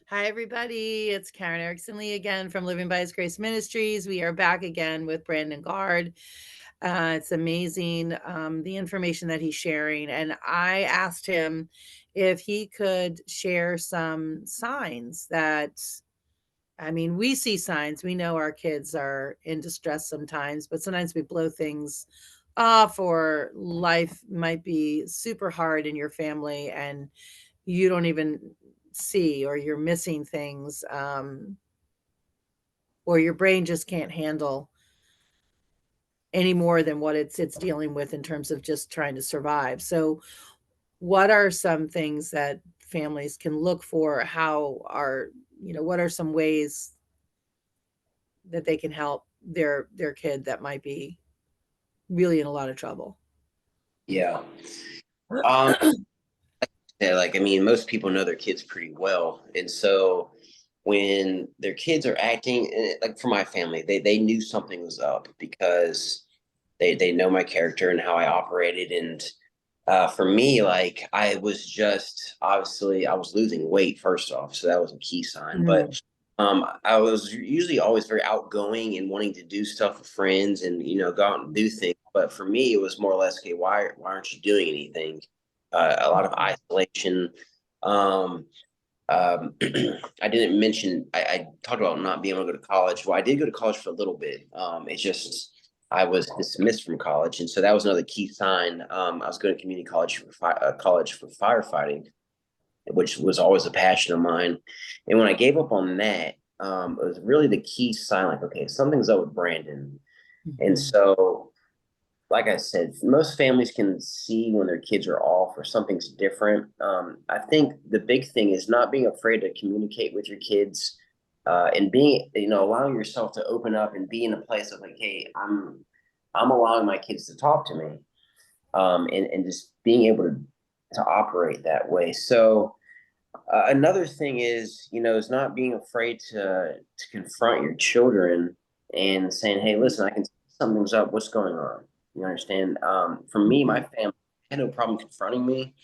Hi, everybody. It's Karen Erickson Lee again from Living by His Grace Ministries. We are back again with Branden Gard. It's amazing the information that he's sharing. And I asked him if he could share some signs that, I mean, we see signs. We know our kids are in distress sometimes, but sometimes we blow things off, or life might be super hard in your family and you don't even see, or you're missing things, or your brain just can't handle any more than what it's dealing with in terms of just trying to survive. So what are some things that families can look for? How are, what are some ways that they can help their kid that might be really in a lot of trouble? Yeah. Um, yeah, like I mean, most people know their kids pretty well. And so when their kids are acting like for my family, they knew something was up because they know my character and how I operated. And for me, like I was just obviously I was losing weight first off, so that was a key sign. But Mm, I was usually always very outgoing and wanting to do stuff with friends and go out and do things. But for me, it was more or less, okay, why aren't you doing anything? A lot of isolation. Um, I didn't mention I talked about not being able to go to college. Well, I did go to college for a little bit. It's just I was dismissed from college, and so that was another key sign. I was going to community college college for firefighting, which was always a passion of mine. And when I gave up on that, it was really the key sign. Like, okay, something's up with Branden, and mhm, so like I said, most families can see when their kids are off or something's different. I think the big thing is not being afraid to communicate with your kids, and being, allowing yourself to open up and be in a place of like, hey, I'm allowing my kids to talk to me, and just being able to operate that way. So another thing is not being afraid to confront your children and saying, "Hey, listen, I can see something's up. What's going on?" You understand? For me, my mhm. family had no problem confronting me,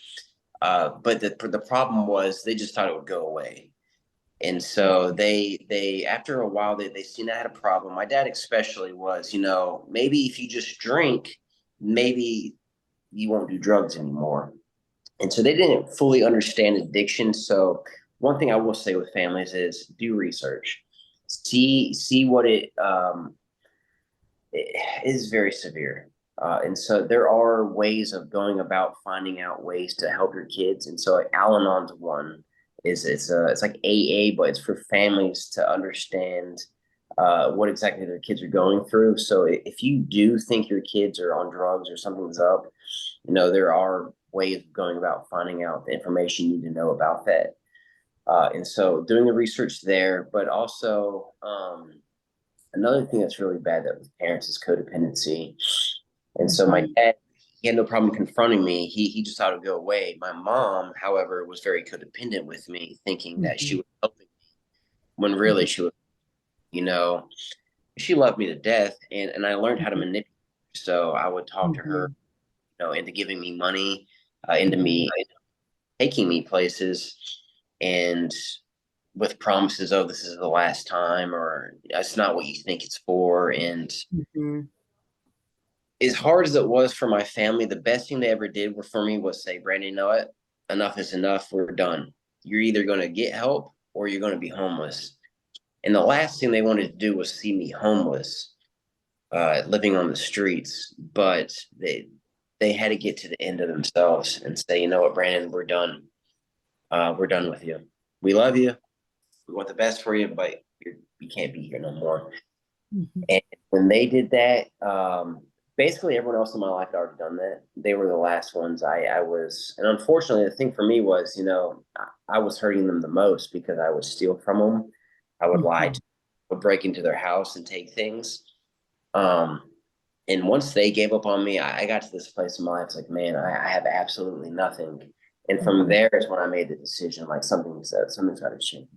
but the problem was they just thought it would go away. And so they after a while they seen I had a problem. My dad especially was, maybe if you just drink, maybe you won't do drugs anymore. And so they didn't fully understand addiction. So one thing I will say with families is do research, see what it is very severe. And so there are ways of going about finding out ways to help your kids. And so like Al-Anon's one is it's like AA, but it's for families to understand what exactly their kids are going through. So if you do think your kids are on drugs or something's up, there are ways of going about finding out the information you need to know about that. And so doing the research there, but also another thing that's really bad that with parents is codependency. And so my Mhm, dad, he had no problem confronting me. He just thought it would go away. My mom, however, was very codependent with me, thinking that she mhm, was helping me when mhm, really she was, you know, she loved me to death. And I learned how to mhm, manipulate. So I would talk to her, mhm, into giving me money, into mhm, me taking me places, and with promises, oh, this is the last time, or that's not what you think it's for. And mhm, as hard as it was for my family, the best thing they ever did for me was say, Brandon, you know what? Enough is enough. We're done. You're either going to get help or you're going to be homeless. And the last thing they wanted to do was see me homeless, living on the streets. But they had to get to the end of themselves and say, you know what, Brandon, we're done. We're done with you. We love you. We want the best for you, but you can't be here no more. mhm, And when they did that, basically everyone else in my life had already done that. They were the last ones. I was, and unfortunately, the thing for me was, I was hurting them the most because I would steal from them. I would lie to mhm. them, would break into their house and take things. Um, and once they gave up on me, I got to this place in my life. It's like, man, I have absolutely nothing. And from Mhm. there is when I made the decision, like something's got to change.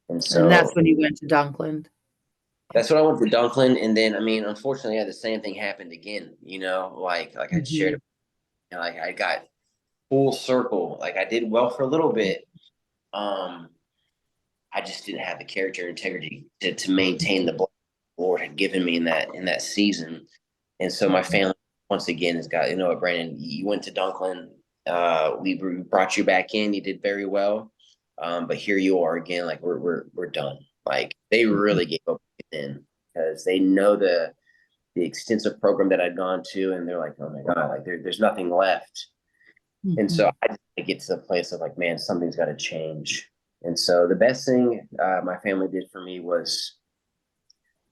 And And so that's when you went to Dunkland? that's what I went to Dunklin, and then I mean, unfortunately, yeah, the same thing happened again. Like I shared, Mhm, like I got full circle. Like I did well for a little bit, um, I just didn't have the character and integrity to maintain the blessing the Lord had given me in that season. And so my Mhm. family once again has got, you know what, Brandon, you went to Dunklin. We brought you back in. You did very well. But here you are again. Like we're done. Like they Mhm. really gave up then because they know the extensive program that I'd gone to, and they're like, oh my God, like there's nothing left. And so Mhm. I just get to the place of like, man, something's got to change. And so the best thing my family did for me was,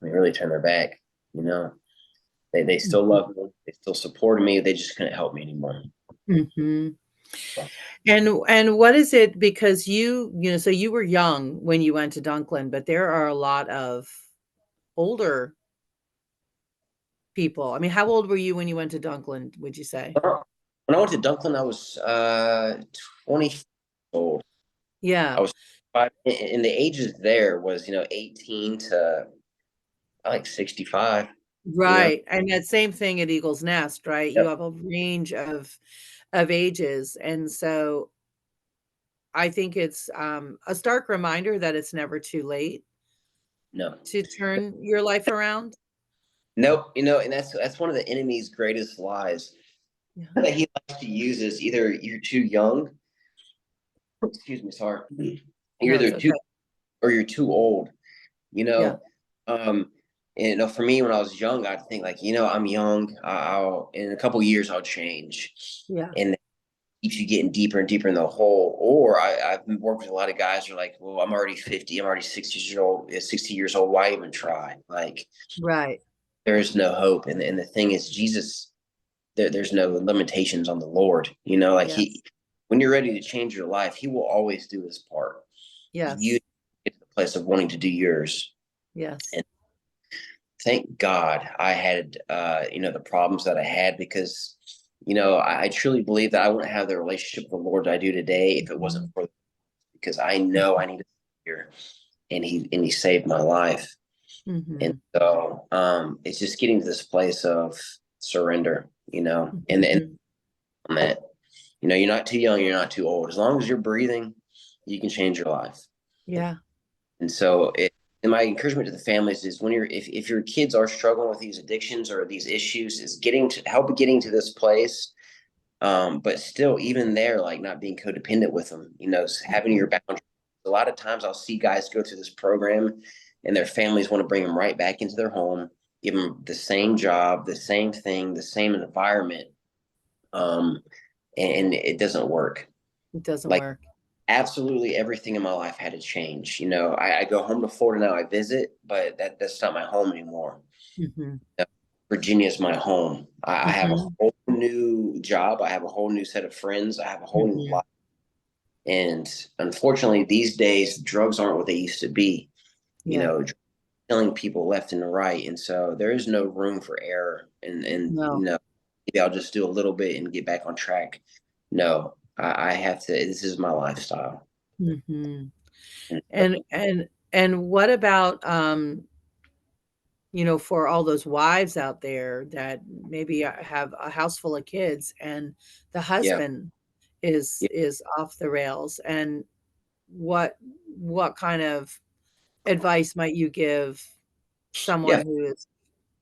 I mean, really turn their back. You know, they still Mhm. love me, they still supported me. They just couldn't help me anymore. Mhm. And what is it, because so you were young when you went to Dunklin, but there are a lot of older people. I mean, how old were you when you went to Dunklin, would you say? When I went to Dunklin, I was 20 old. I Yeah, was five, and the ages there was 18 to like 65. You know, right, and that same thing at Eagle's Nest, right? You yep, have a range of ages, and so I think it's, a stark reminder that it's never too late no, to turn your life around. nope. And that's one of the enemy's greatest lies Yeah. that he likes to use is either you're too young, excuse me, sorry, you're No, it's either too okay. or you're too old. You Yeah, know, um, and for me when I was young, I'd think like, I'm young. I'll in a couple years I'll change, yeah, and that keeps you getting deeper and deeper in the hole. Or I've worked with a lot of guys who are like, well, I'm already 50. I'm already 60 years old. 60 years old. Why even try? Like right. there is no hope. And the thing is, Jesus, there's no limitations on the Lord. Like Yes, when you're ready to change your life, He will always do His part. You yes, get to the place of wanting to do yours. yes. And thank God I had, the problems that I had because, I truly believe that I wouldn't have the relationship with the Lord that I do today if it wasn't Mhm, for because I know I need a Savior, and He saved my life. And mhm, so it's just getting to this place of surrender, and mhm. on that. You're not too young, you're not too old. As long as you're breathing, you can change your life. Yeah, And so and my encouragement to the families is when if your kids are struggling with these addictions or these issues, is getting to this place. But still, even there, like not being codependent with them, having mhm. your boundaries. A lot of times I'll see guys go through this program and their families want to bring them right back into their home, give them the same job, the same thing, the same environment. Um, and it doesn't work. It doesn't Like work. absolutely everything in my life had to change. I go home to Florida now. I visit, but that's not my home anymore. Mhm, Virginia is my home. I have a mhm, whole new job. I have a whole new set of friends. I have a whole new mhm. life. And unfortunately, these days, drugs aren't what they used to be. You Yeah, know, killing people left and right, and so there is no room for error. And no. maybe I'll just do a little bit and get back on track. No, I have to. This is my lifestyle. Mhm. And And what about, for all those wives out there that maybe, have a house full of kids and the yeah, husband is yeah, is off the rails, and what what kind of advice might you give someone yeah. who is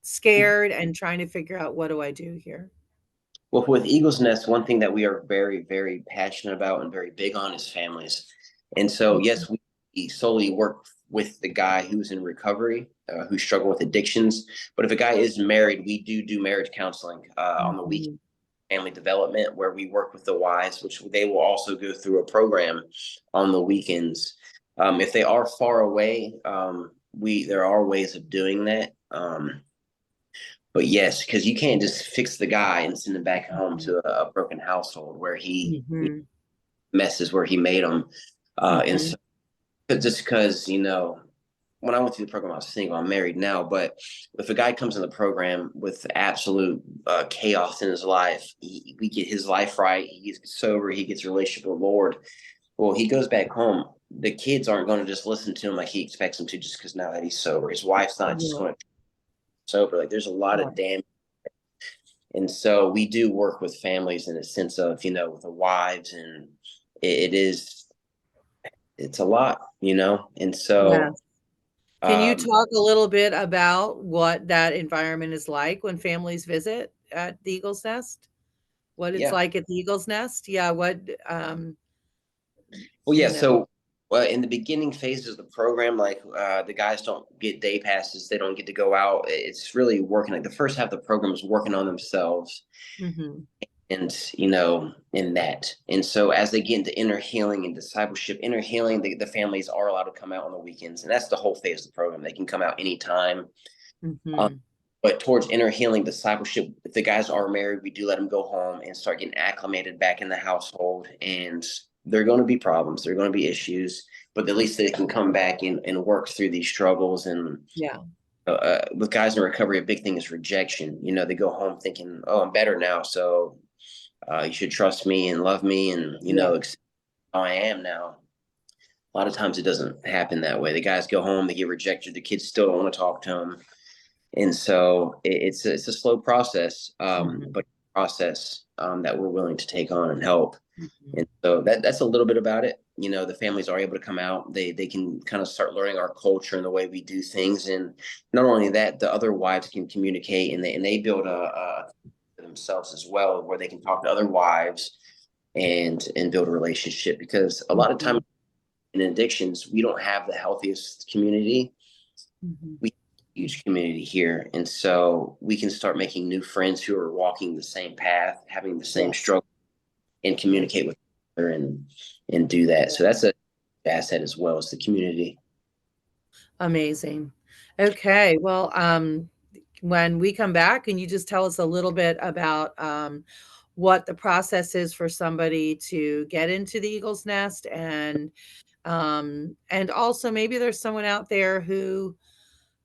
scared and trying to figure out, "What do I do here?" Well, with Eagles Nest, one thing that we are very, very passionate about and very big on is families. And so, Mhm, yes, we solely work with the guy who's in recovery, who struggle with addictions. But if a guy is married, we do marriage counseling on the weekend, mhm, family development, where we work with the wives, which they will also go through a program on the weekends. If they are far away, there are ways of doing that. But yes, because you can't just fix the guy and send him back home mhm, to a broken household where he mhm, messes where he made them. And mhm, so just because, when I went through the program, I was single. I'm married now. But if a guy comes in the program with absolute chaos in his life, we get his life right. He gets sober. He gets a relationship with the Lord. Well, he goes back home. The kids aren't going to just listen to him like he expects them to just because now that he's sober. His wife's not just yeah, going to sober. Like there's a lot of right, damage. And so we do work with families in a sense of, with the wives, and it is, it's a lot, and so, Yes. Can you um, talk a little bit about what that environment is like when families visit at the Eagle's Nest? What it's yeah. like at the Eagle's Nest? Yeah, what, Well, yeah, you know so, in the beginning phases of the program, like, the guys don't get day passes, they don't get to go out. It's really working, like, the first half of the program is working on themselves Mhm. and, in that. And so as they get into inner healing and discipleship, inner healing, the families are allowed to come out on the weekends, and that's the whole phase of the program. They can come out anytime. Um, Mhm. but towards inner healing, discipleship, if the guys are married, we do let them go home and start getting acclimated back in the household. And there are going to be problems, there are going to be issues, but at least they can come back and work through these struggles. And Yeah. with guys in recovery, a big thing is rejection. They go home thinking, "Oh, I'm better now, so you should trust me and love me, and Yeah. accept how I am now." A lot of times it doesn't happen that way. The guys go home, they get rejected, the kids still don't want to talk to them, and so it's a slow process, Mhm. but process, that we're willing to take on and help. And Mhm. so that's a little bit about it. The families are able to come out. They can kind of start learning our culture and the way we do things. And not only that, the other wives can communicate, and they build a themselves as well, where they can talk to other wives and build a relationship. Because a lot of times Mhm. in addictions, we don't have the healthiest community. Mhm. We have a huge community here, and so we can start making new friends who are walking the same path, having the same Yes. struggle, and Yes. communicate with each other and do that. So that's a asset as well as the community. Amazing. Okay, well, when we come back, can you just tell us a little bit about, what the process is for somebody to get into the Eagle's Nest, and also maybe there's someone out there who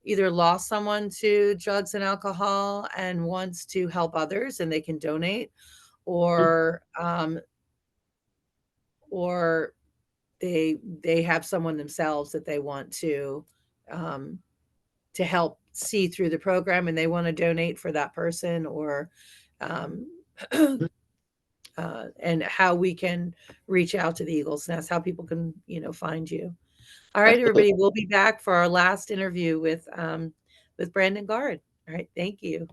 either lost someone to drugs and alcohol and wants to help others and they can donate, Mhm. or they have someone themselves that they want um, to help see through the program and they want to donate for that person, or um, and how we can reach out to the Eagles Nest, how people can, find you. All right, Absolutely. everybody, we'll be back for our last interview with Branden Gard. All right, thank you.